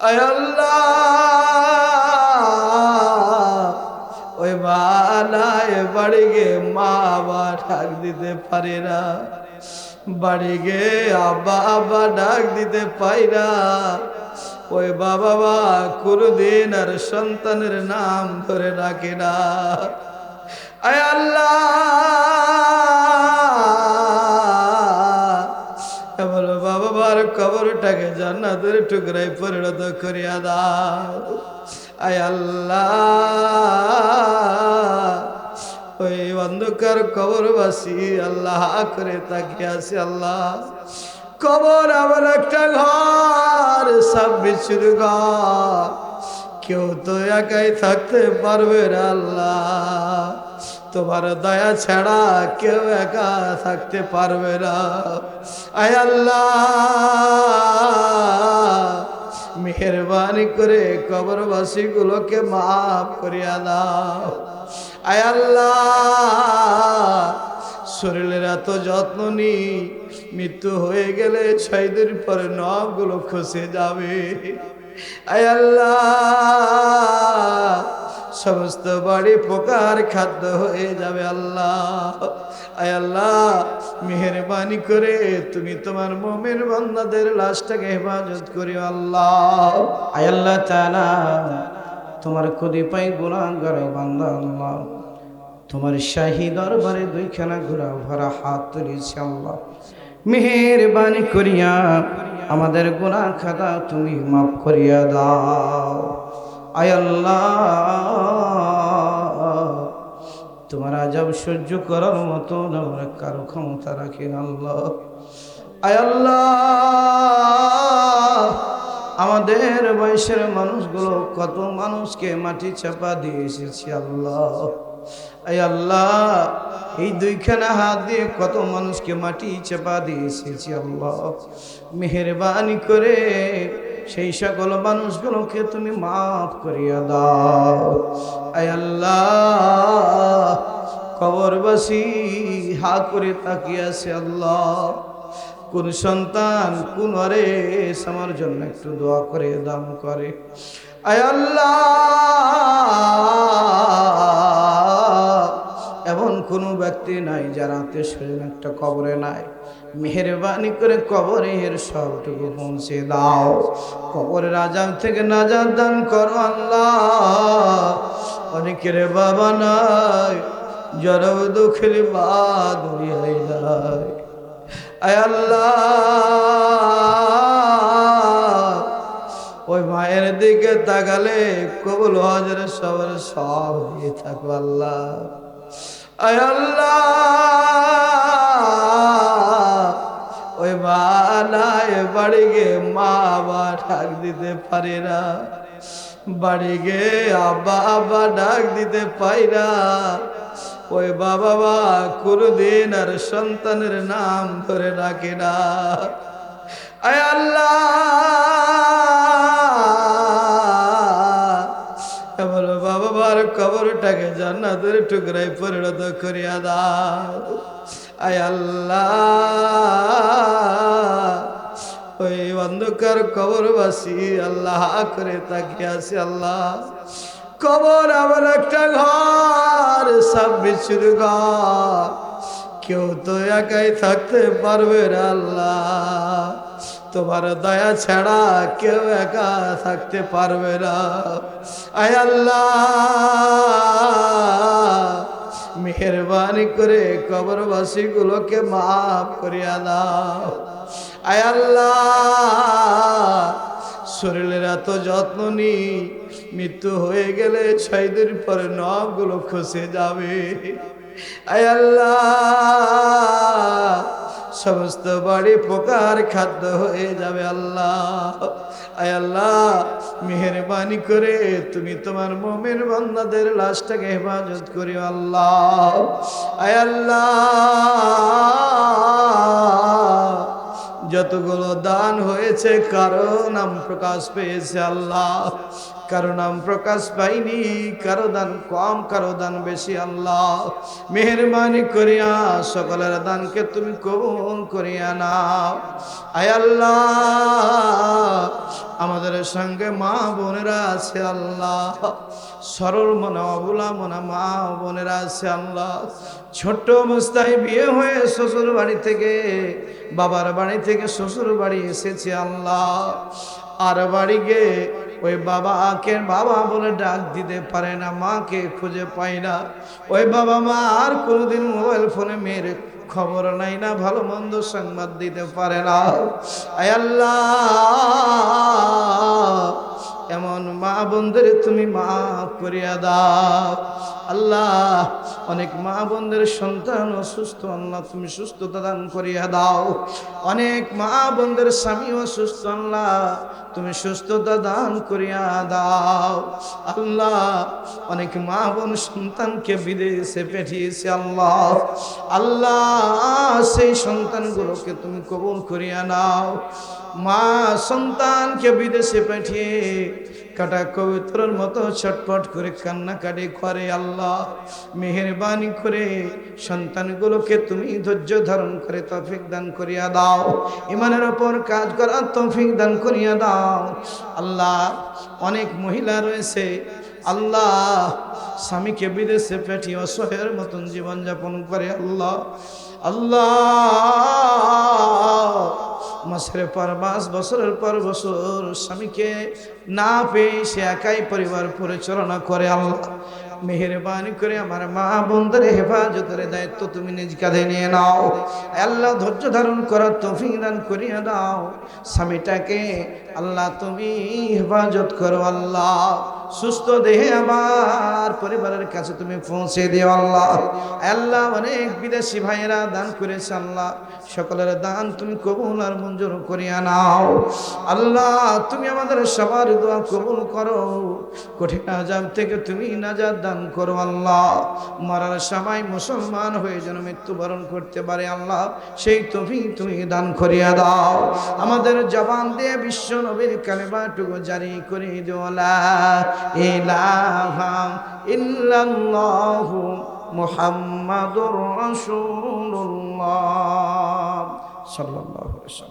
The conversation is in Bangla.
আয় আল্লাহ, ওই মা নাই বাড়ি গে মা আবা ডাক দিতে পারে না, বাড়ি গে আব্বা আব্বা ডাক দিতে পাই না। ওই বাবা মা কোনদিন আর সন্তানের নাম ধরে ডাকে না। আয় আল্লাহ, বলো বাবা মার কবরটাকে জান্নাতের টুকরায় পরিণত করিয়া দাও। আয় আল্লাহ, ওই অন্ধকার কবরবাসী আল্লাহ করে তাকিয়ে আছে। আল্লাহ, কবর আমার একটা ঘর, সব বিচ্ছুর ঘর, কেউ তো একাই থাকতে পারবে না। আল্লাহ, তোমার দয়া ছাড়া কেউ একা থাকতে পারবে না। আয় আল্লাহ, মেহেরবানি করে কবরবাসী গুলোকে মাফ করিয়া দাও। আয় আল্লাহ, শরীরের এত যত্ন নি, মৃত্যু হয়ে গেলে 6 দিন পরে নখগুলো খসে যাবে। আয় আল্লাহ, সমস্ত বাড়ি পোকার খাদ্য হয়ে যাবে। আল্লাহ, আয় আল্লাহ, মেহেরবানি করে তুমি তোমার মুমিন বান্দাদের লাশটাকে হেফাজত করিও। আল্লাহ, আয় আল্লাহ তাআলা, তোমার খুদি পাই গুনাহগার বান্দা আল্লাহ, তোমার শাহী দরবারে দুইখানা ঘোরা ভরা হাত তুলেছি। আল্লাহ, মেহেরবানি করিয়া আমাদের গুনাহ খাতা তুমি মাফ করিয়া দাও। আয় আল্লাহ, তোমার আযাব সহ্য করার মতো আমরা কারো ক্ষমতা রাখি না। আল্লাহ, আয় আল্লাহ, আমাদের বয়সের মানুষগুলো কত মানুষকে মাটি চাপা দিয়ে এসেছি। আল্লাহ, আয় আল্লাহ, এই দুইখানা হাত দিয়ে কত মানুষকে মাটি চাপা দিয়ে এসেছি। আল্লাহ, মেহেরবানি করে সেই সকল মানুষগুলোকে তুমি মাফ করিয়া দাও। আয় আল্লাহ, কবরবাসী হা করে তাকিয়ে আছে। আল্লাহ, কোন সন্তান কোন ওয়ারিস আমার জন্য একটু দোয়া করে দান করে। আয় আল্লাহ, এমন কোনো ব্যক্তি নাই যার আত্মীয় স্বজন একটা কবরে নাই। মেহেরবানি করে কবরের সবটুকু পৌঁছে দাও। কবরের আযাব থেকে নাজাত দান করো। আল্লাহ, অনেকের বাবা নাই, জনম দুঃখের মা দুনিয়ায় নাই। আয় আল্লাহ, ওই মায়ের দিকে তাকালে কবুল হজের সবার সব হয়ে থাকো। আল্লাহ, আয় আল্লাহ, ওই মা নাই বাড়ি গে মা আবা ডাক দিতে পারে না, বাড়ি গে আব্বা আব্বা ডাক দিতে পাই না। ওই বাবা মা কোনদিন আর সন্তানের নাম ধরে ডাকে না। আয় আল্লাহ, বলো বাবা মার কবরটাকে জান্নাতের টুকরায় পরিণত করিয়া দাও। আয় আল্লাহ, ওই অন্ধকার কবরবাসী আল্লাহ করে তাকিয়ে আছে। আল্লাহ, কবর আমার একটা ঘর, সব বিচ্ছুর ঘর, কেউ তো একাই থাকতে পারবে না। আল্লাহ, তোমার দয়া ছাড়া কেউ একা থাকতে পারবে না। আয় আল্লাহ, মেহেরবানি করে কবরবাসী গুলোকে মাফ করিয়া দাও। আয় আল্লাহ, শরীরের এত যত্ন নি, মৃত্যু হয়ে গেলে 6 দিন পরে নখগুলো খসে যাবে। আয় আল্লাহ, সমস্ত বাড়ি পোকার খাদ্য হয়ে যাবে। আল্লাহ, আয় আল্লাহ, মেহেরবানি করে তুমি তোমার মুমিন বান্দাদের লাশটাকে হেফাজত করিও। আল্লাহ, আয় আল্লাহ, যতগুলো দান হয়েছে কারো নাম প্রকাশ পেয়েছে। আল্লাহ, কারো নাম প্রকাশ পাইনি, কারো দান কম কারো দান বেশি। আল্লাহ, মেহেরবানি করিয়া সকলের দানকে তুমি কবুল করিয়া নাও। আয় আল্লাহ, আমাদের সঙ্গে মা বোনেরা আছে আল্লাহ, সরল মনে অবলা মনে মা বোনেরা আছে আল্লাহ। ছোট্ট অবস্থায় বিয়ে হয়ে শ্বশুর বাড়ি থেকে বাবার বাড়ি থেকে শ্বশুর বাড়ি এসেছে আল্লাহ, আর বাড়ি গিয়ে ওই বাবাকে বাবা বলে ডাক দিতে পারে না, মাকে খুঁজে পায় না। ওই বাবা মা আর কোনোদিন মোবাইল ফোনে মেয়ের খবর নাই না, ভালো মন্দ সংবাদ দিতে পারে না। আয় আল্লাহ, এমন মা বোনদের তুমি মাফ করিয়া দাও আল্লাহ। অনেক মা বোনদের সন্তান অসুস্থ, আল্লাহ তুমি সুস্থতা দান করিয়া দাও। অনেক মা বোনদের স্বামী অসুস্থ, আল্লাহ তুমি সুস্থতা দান করিয়া দাও আল্লাহ। অনেক মা বোন সন্তানকে বিদেশে পাঠিয়েছে আল্লাহ, আল্লাহ সেই সন্তানগুলোকে তুমি কবুল করিয়া নাও। মা সন্তানকে বিদেশে পাঠিয়ে কাটা কবুতরের মতো ছটফট করে কান্নাকাটি করে আল্লাহ, মেহেরবানি করে সন্তানগুলোকে তুমি ধৈর্য ধারণ করে তৌফিক দান করিয়া দাও, ইমানের ওপর কাজ করার তৌফিক দান করিয়া দাও আল্লাহ। অনেক মহিলা রয়েছে আল্লাহ, স্বামীকে বিদেশে পাঠিয়ে অসহায়ের মতন জীবনযাপন করে আল্লাহ। আল্লাহ মাসের পর মাস বছরের পর বছর স্বামীকে না পেয়ে সে একাই পরিবার পরিচালনা করে আল্লাহ। মেহেরবানি করে আমার মা বোনদের হেফাজতের দায়িত্ব তুমি নিজ কাঁধে নিয়ে নাও আল্লাহ। ধৈর্য ধারণ করার তৌফিক দান করিয়া দাও। স্বামীটাকে আল্লাহ তুমি হেফাজত করো আল্লাহ, সুস্থ দেহে আবার পরিবারের কাছে তুমি পৌঁছে দিও আল্লাহ। আল্লাহ অনেক বিদেশি ভাইয়েরা দান করেছে আল্লাহ, সকলের দান তুমি কবুল আর মঞ্জুর করিয়া নাও আল্লাহ। তুমি আমাদের সবার দোয়া কবুল করো, কঠিন আযাব থেকে তুমি নাজাত দান করো আল্লাহ। মরার সময় মুসলমান হয়ে যেন মৃত্যুবরণ করতে পারে আল্লাহ, সেই তৌফিক তুমি দান করিয়া দাও। আমাদের জবান দিয়ে বিশ্ব নবীর কালেমাটুকু জারি করে দিও, লা ইলাহা ইল্লাল্লাহু মুহাম্মাদুর রাসূলুল্লাহ সাল্লাল্লাহু আলাইহি ওয়াসাল্লাম।